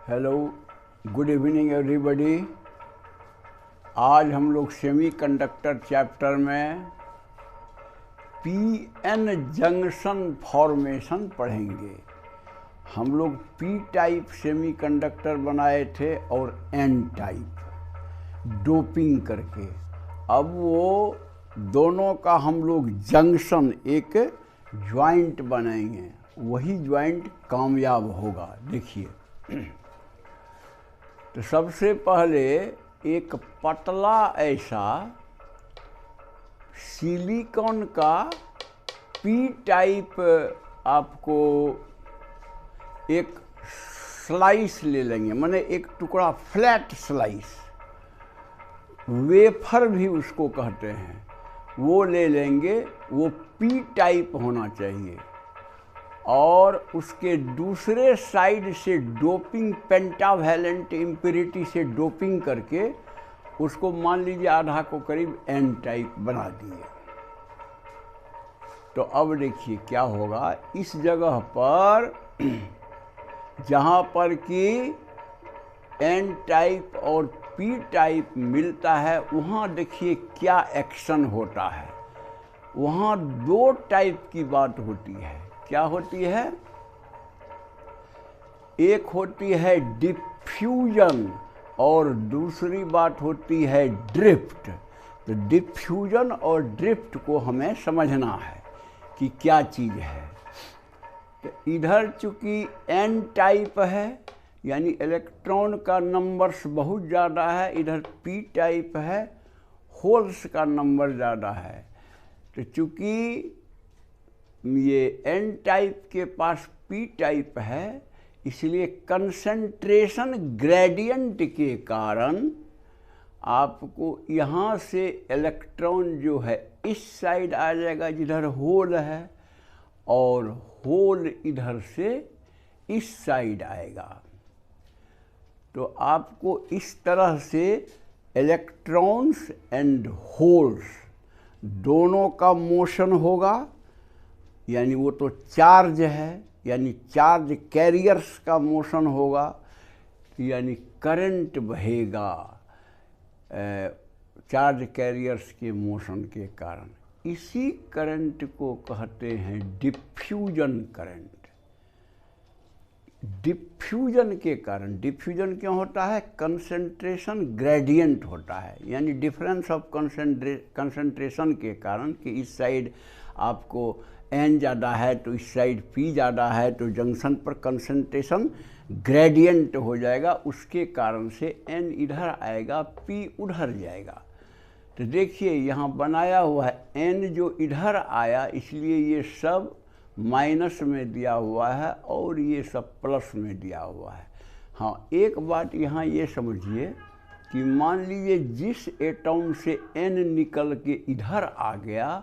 Hello, good evening everybody. आज हम लोग सेमीकंडक्टर चैप्टर में पीएन जंक्शन फॉर्मेशन पढ़ेंगे। हम लोग पी टाइप सेमीकंडक्टर बनाए थे और एन टाइप डोपिंग करके। अब वो दोनों का हम लोग जंक्शन एक ज्वाइंट बनाएंगे, वही ज्वाइंट कामयाब होगा। देखिए, तो सबसे पहले एक पतला ऐसा सिलिकॉन का पी टाइप आपको एक स्लाइस ले लेंगे, माने एक टुकड़ा फ्लैट स्लाइस, वेफर भी उसको कहते हैं, वो ले लेंगे। वो पी टाइप होना चाहिए और उसके दूसरे साइड से डोपिंग पेंटावैलेंट इम्प्योरिटी से डोपिंग करके उसको मान लीजिए आधा को करीब एन टाइप बना दिए। तो अब देखिए क्या होगा। इस जगह पर जहाँ पर कि एन टाइप और पी टाइप मिलता है, वहाँ देखिए क्या एक्शन होता है। वहाँ दो टाइप की बात होती है। क्या होती है? एक होती है डिफ्यूजन और दूसरी बात होती है ड्रिफ्ट। तो डिफ्यूजन और ड्रिफ्ट को हमें समझना है कि क्या चीज़ है। तो इधर चूँकि एन टाइप है, यानी इलेक्ट्रॉन का नंबर्स बहुत ज़्यादा है, इधर पी टाइप है, होल्स का नंबर ज़्यादा है। तो चूँकि ये एन टाइप के पास पी टाइप है, इसलिए कंसंट्रेशन ग्रेडियंट के कारण आपको यहाँ से इलेक्ट्रॉन जो है इस साइड आ जाएगा जिधर होल है, और होल इधर से इस साइड आएगा। तो आपको इस तरह से इलेक्ट्रॉन्स एंड होल्स दोनों का मोशन होगा, यानी वो तो चार्ज है, यानी चार्ज कैरियर्स का मोशन होगा, यानी करंट बहेगा चार्ज कैरियर्स के मोशन के कारण। इसी करंट को कहते हैं डिफ्यूजन करंट। डिफ्यूजन के कारण, डिफ्यूजन क्यों होता है? कंसंट्रेशन ग्रेडियंट होता है, यानी डिफरेंस ऑफ कंसंट्रेशन के कारण कि इस साइड आपको एन ज़्यादा है तो इस साइड पी ज़्यादा है, तो जंक्शन पर कंसंट्रेशन ग्रेडियंट हो जाएगा। उसके कारण से एन इधर आएगा, पी उधर जाएगा। तो देखिए यहाँ बनाया हुआ है, एन जो इधर आया इसलिए ये सब माइनस में दिया हुआ है और ये सब प्लस में दिया हुआ है। हाँ, एक बात यहाँ ये समझिए कि मान लीजिए जिस एटॉम से एन निकल के इधर आ गया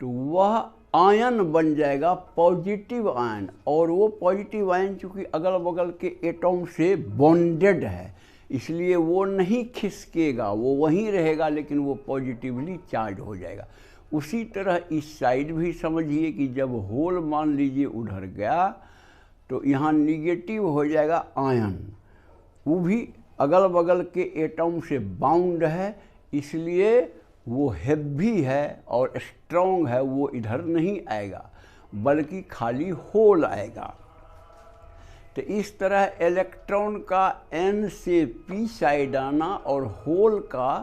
तो वह आयन बन जाएगा पॉजिटिव आयन, और वो पॉजिटिव आयन चूँकि अगल बगल के एटॉम से बॉन्डेड है इसलिए वो नहीं खिसकेगा, वो वहीं रहेगा, लेकिन वो पॉजिटिवली चार्ज हो जाएगा। उसी तरह इस साइड भी समझिए कि जब होल मान लीजिए उधर गया तो यहाँ निगेटिव हो जाएगा आयन, वो भी अगल बगल के एटॉम से बाउंड है, इसलिए वो हेवी है और स्ट्रॉन्ग है, वो इधर नहीं आएगा बल्कि खाली होल आएगा। तो इस तरह इलेक्ट्रॉन का एन से पी साइड आना और होल का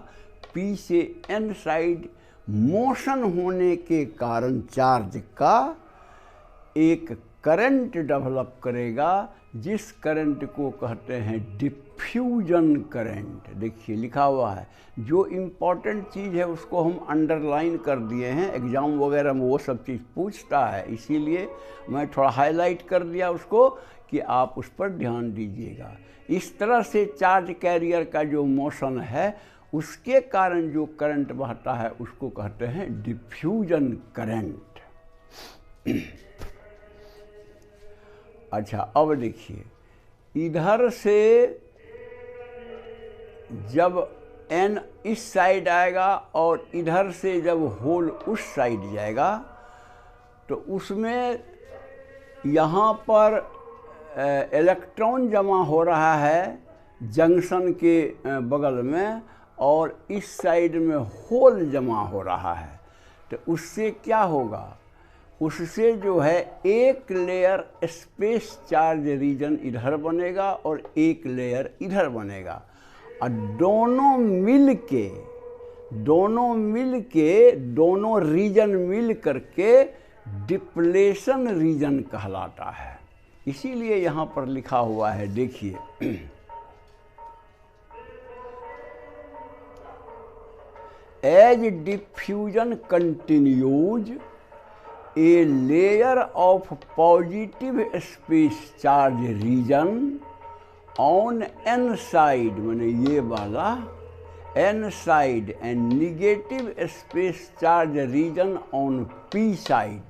पी से एन साइड मोशन होने के कारण चार्ज का एक करंट डेवलप करेगा, जिस करंट को कहते हैं डिफ्यूजन करंट। देखिए लिखा हुआ है, जो इम्पोर्टेंट चीज़ है उसको हम अंडरलाइन कर दिए हैं, एग्ज़ाम वगैरह में वो सब चीज़ पूछता है, इसीलिए मैं थोड़ा हाईलाइट कर दिया उसको कि आप उस पर ध्यान दीजिएगा। इस तरह से चार्ज कैरियर का जो मोशन है उसके कारण जो करंट बहता है उसको कहते हैं डिफ्यूजन करंट। अच्छा, अब देखिए इधर से जब एन इस साइड आएगा और इधर से जब होल उस साइड जाएगा तो उसमें यहाँ पर इलेक्ट्रॉन जमा हो रहा है जंक्शन के बगल में, और इस साइड में होल जमा हो रहा है। तो उससे क्या होगा, उससे जो है एक लेयर स्पेस चार्ज रीजन इधर बनेगा और एक लेयर इधर बनेगा, और दोनों मिल के दोनों रीजन मिल करके डिप्लेशन रीजन कहलाता है। इसीलिए यहाँ पर लिखा हुआ है, देखिए as diffusion continues a layer of positive space charge region on n side, माने ये वाला n side, and negative space charge region on p side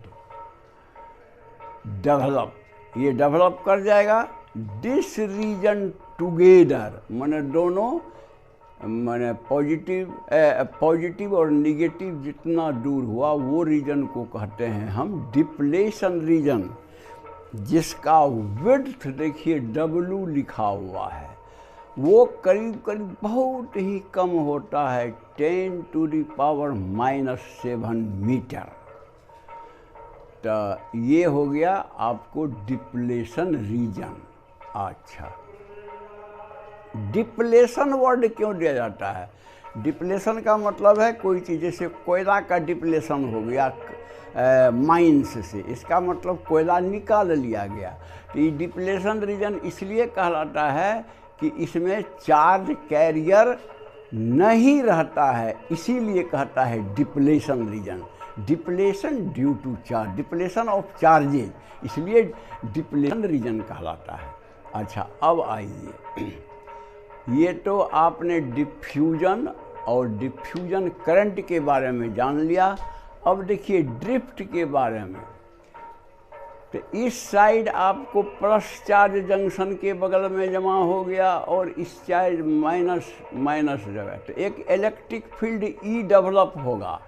develop, ये डेवलप कर जाएगा। दिस रीजन टुगेदर, माने दोनों, माने पॉजिटिव और निगेटिव जितना दूर हुआ वो रीजन को कहते हैं हम डिप्लेशन रीजन, जिसका विड्थ देखिए W लिखा हुआ है, वो करीब करीब बहुत ही कम होता है, 10⁻⁻7 मीटर। तो ये हो गया आपको डिप्लेशन रीजन। अच्छा, डिप्लेशन वर्ड क्यों दिया जाता है? डिप्लेशन का मतलब है कोई चीज़, जैसे कोयला का डिप्लेशन हो गया माइंस से, इसका मतलब कोयला निकाल लिया गया। तो ये डिप्लेशन रीजन इसलिए कहलाता है कि इसमें चार्ज कैरियर नहीं रहता है, इसीलिए कहता है depletion region. Depletion due to charge, depletion of charges, इसलिए डिप्लेशन रीजन कहलाता है। अच्छा, अब आइए, ये तो आपने डिफ्यूजन और डिफ्यूजन करंट के बारे में जान लिया। अब देखिए ड्रिफ्ट के बारे में। तो इस साइड आपको प्लस चार्ज जंक्शन के बगल में जमा हो गया और इस चार्ज माइनस जगह, तो एक इलेक्ट्रिक फील्ड ई डेवलप होगा।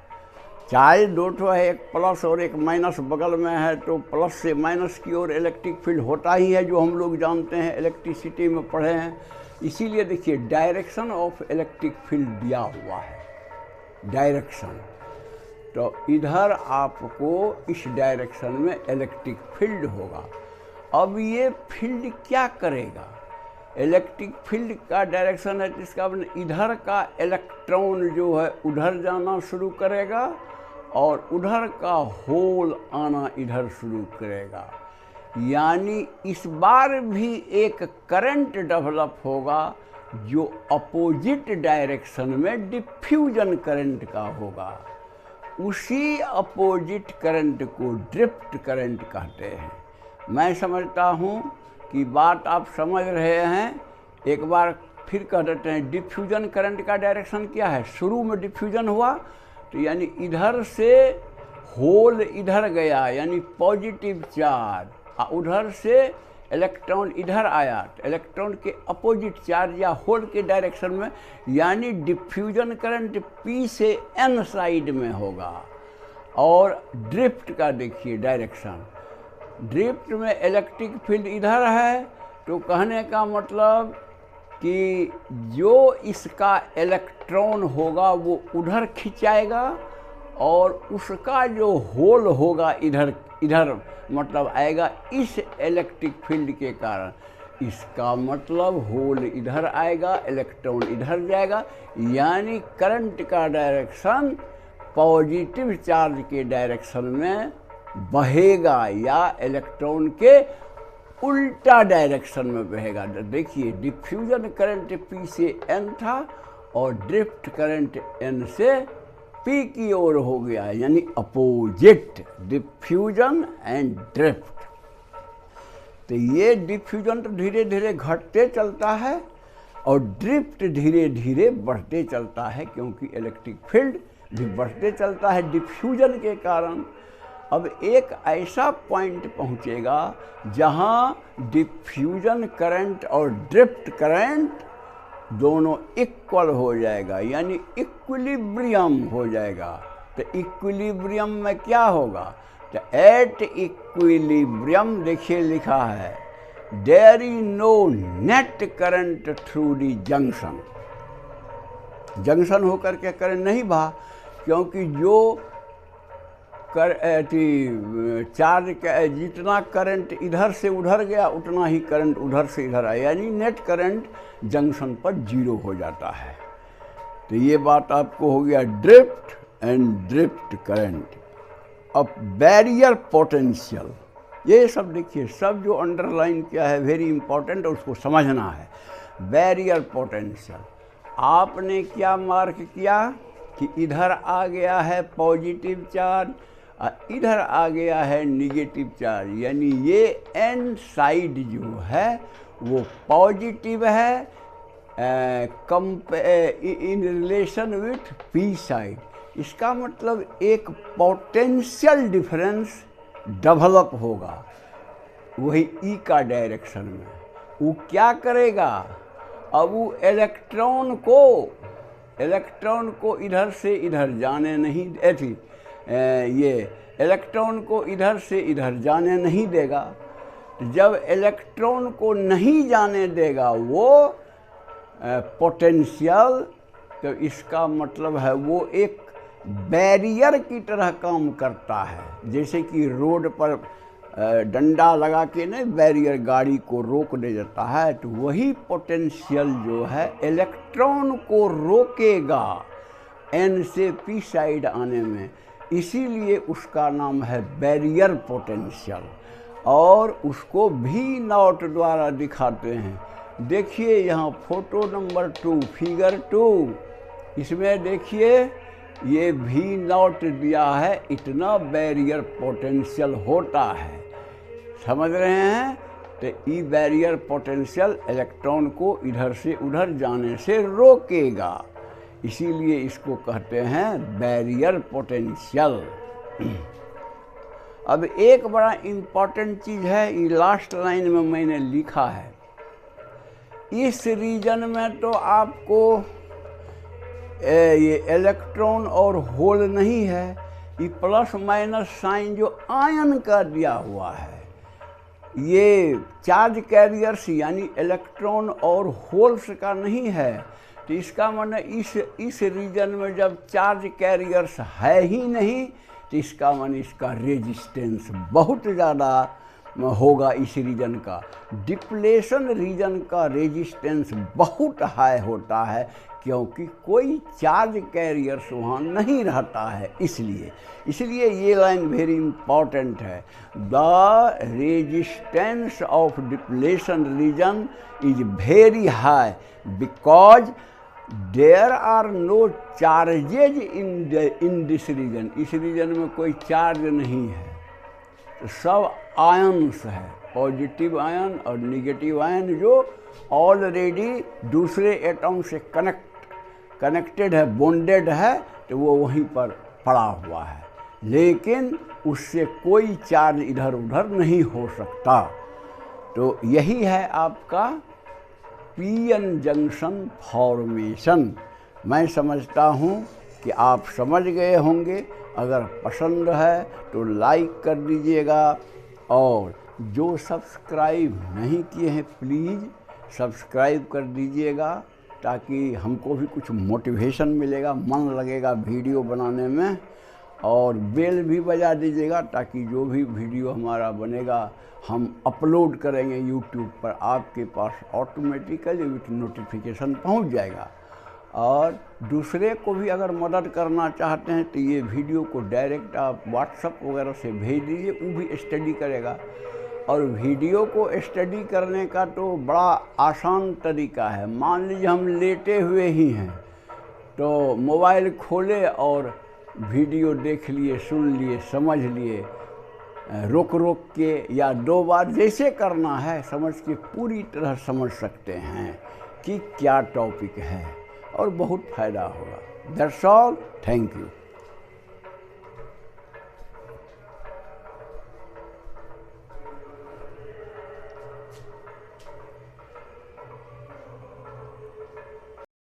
चार्ज दो ठो है, एक प्लस और एक माइनस बगल में है, तो प्लस से माइनस की ओर इलेक्ट्रिक फील्ड होता ही है, जो हम लोग जानते हैं, इलेक्ट्रिसिटी में पढ़े हैं। इसीलिए देखिए डायरेक्शन ऑफ इलेक्ट्रिक फील्ड दिया हुआ है, डायरेक्शन। तो इधर आपको इस डायरेक्शन में इलेक्ट्रिक फील्ड होगा। अब ये फील्ड क्या करेगा? इलेक्ट्रिक फील्ड का डायरेक्शन है, इसका इधर का इलेक्ट्रॉन जो है उधर जाना शुरू करेगा और उधर का होल आना इधर शुरू करेगा। यानी इस बार भी एक करंट डेवलप होगा जो अपोजिट डायरेक्शन में डिफ्यूजन करंट का होगा। उसी अपोजिट करंट को ड्रिफ्ट करंट कहते हैं। मैं समझता हूँ कि बात आप समझ रहे हैं। एक बार फिर कह देते हैं, डिफ्यूजन करंट का डायरेक्शन क्या है? शुरू में डिफ्यूजन हुआ तो यानी इधर से होल इधर गया, यानी पॉजिटिव चार्ज, उधर से इलेक्ट्रॉन इधर आया, तो इलेक्ट्रॉन के अपोजिट चार्ज या होल के डायरेक्शन में, यानी डिफ्यूजन करंट P से N साइड में होगा। और ड्रिफ्ट का देखिए डायरेक्शन, ड्रिफ्ट में इलेक्ट्रिक फील्ड इधर है, तो कहने का मतलब कि जो इसका इलेक्ट्रॉन होगा वो उधर खिंचाएगा और उसका जो होल होगा इधर मतलब आएगा इस इलेक्ट्रिक फील्ड के कारण। इसका मतलब होल इधर आएगा, इलेक्ट्रॉन इधर जाएगा, यानी करंट का डायरेक्शन पॉजिटिव चार्ज के डायरेक्शन में बहेगा या इलेक्ट्रॉन के उल्टा डायरेक्शन में बहेगा। देखिए डिफ्यूजन करंट P से N था और ड्रिफ्ट करंट N से P की ओर हो गया, यानी अपोजिट, डिफ्यूजन एंड ड्रिफ्ट। तो ये डिफ्यूजन तो धीरे धीरे घटते चलता है और ड्रिफ्ट धीरे धीरे बढ़ते चलता है, क्योंकि इलेक्ट्रिक फील्ड भी बढ़ते चलता है डिफ्यूजन के कारण। अब एक ऐसा पॉइंट पहुंचेगा जहां डिफ्यूजन करंट और ड्रिफ्ट करंट दोनों इक्वल हो जाएगा, यानी इक्विलिब्रियम हो जाएगा। तो इक्विलिब्रियम में क्या होगा? तो एट इक्विलिब्रियम देखिए लिखा है, there is no net current through the junction. Junction होकर के करंट नहीं बहा, क्योंकि जो चार्ज जितना करंट इधर से उधर गया उतना ही करंट उधर से इधर आया, यानी नेट करंट जंक्शन पर जीरो हो जाता है। तो ये बात आपको हो गया ड्रिफ्ट एंड ड्रिफ्ट करंट। अब बैरियर पोटेंशियल, ये सब देखिए, सब जो अंडरलाइन किया है वेरी इंपॉर्टेंट, और उसको समझना है। बैरियर पोटेंशियल आपने क्या मार्क किया कि इधर आ गया है पॉजिटिव चार्ज और इधर आ गया है निगेटिव चार्ज, यानी ये एन साइड जो है वो पॉजिटिव है in relation with P side. इसका मतलब एक पोटेंशियल डिफरेंस डेवलप होगा, वही ई का डायरेक्शन में। वो क्या करेगा, अब वो इलेक्ट्रॉन को इधर से इधर जाने नहीं थी, ये इलेक्ट्रॉन को इधर से इधर जाने नहीं देगा। जब इलेक्ट्रॉन को नहीं जाने देगा वो पोटेंशियल, तो इसका मतलब है वो एक बैरियर की तरह काम करता है। जैसे कि रोड पर डंडा लगा के ना बैरियर गाड़ी को रोक दे जाता है, तो वही पोटेंशियल जो है इलेक्ट्रॉन को रोकेगा एन से पी साइड आने में, इसीलिए उसका नाम है बैरियर पोटेंशियल। और उसको भी नॉट द्वारा दिखाते हैं। देखिए यहाँ फोटो नंबर 2 फिगर 2, इसमें देखिए ये भी नॉट दिया है, इतना बैरियर पोटेंशियल होता है, समझ रहे हैं। तो ई बैरियर पोटेंशियल इलेक्ट्रॉन को इधर से उधर जाने से रोकेगा, इसीलिए इसको कहते हैं बैरियर पोटेंशियल। अब एक बड़ा इम्पॉर्टेंट चीज़ है, ये लास्ट लाइन में मैंने लिखा है, इस रीजन में तो आपको ये इलेक्ट्रॉन और होल नहीं है, ये प्लस माइनस साइन जो आयन का दिया हुआ है, ये चार्ज कैरियर्स यानी इलेक्ट्रॉन और होल्स का नहीं है। तो इसका मतलब इस रीजन में जब चार्ज कैरियर्स है ही नहीं, तो इसका मतलब इसका रेजिस्टेंस बहुत ज़्यादा होगा। इस रीजन का डिप्लेशन रीजन का रेजिस्टेंस बहुत हाई होता है, क्योंकि कोई चार्ज कैरियर्स वहाँ नहीं रहता है। इसलिए ये लाइन वेरी इंपॉर्टेंट है। The resistance of depletion region is very high because there are no charges in this region. इस रीजन में कोई चार्ज नहीं है, तो सब आयन्स है, पॉजिटिव आयन और निगेटिव आयन जो ऑलरेडी दूसरे एटम से कनेक्टेड है, बॉन्डेड है, तो वो वहीं पर पड़ा हुआ है, लेकिन उससे कोई चार्ज इधर उधर नहीं हो सकता। तो यही है आपका पीएन जंक्शन फॉर्मेशन। मैं समझता हूँ कि आप समझ गए होंगे। अगर पसंद है तो लाइक कर दीजिएगा, और जो सब्सक्राइब नहीं किए हैं प्लीज़ सब्सक्राइब कर दीजिएगा, ताकि हमको भी कुछ मोटिवेशन मिलेगा, मन लगेगा वीडियो बनाने में। और बेल भी बजा दीजिएगा, ताकि जो भी वीडियो हमारा बनेगा हम अपलोड करेंगे यूट्यूब पर, आपके पास ऑटोमेटिकली विथ नोटिफिकेशन पहुंच जाएगा। और दूसरे को भी अगर मदद करना चाहते हैं तो ये वीडियो को डायरेक्ट आप व्हाट्सएप वगैरह से भेज दीजिए, वो भी स्टडी करेगा। और वीडियो को स्टडी करने का तो बड़ा आसान तरीका है। मान लीजिए हम लेटे हुए ही हैं, तो मोबाइल खोले और वीडियो देख लिए, सुन लिए, समझ लिए, रोक के या 2 बार जैसे करना है समझ के पूरी तरह समझ सकते हैं कि क्या टॉपिक है, और बहुत फ़ायदा होगा। That's all, thank you.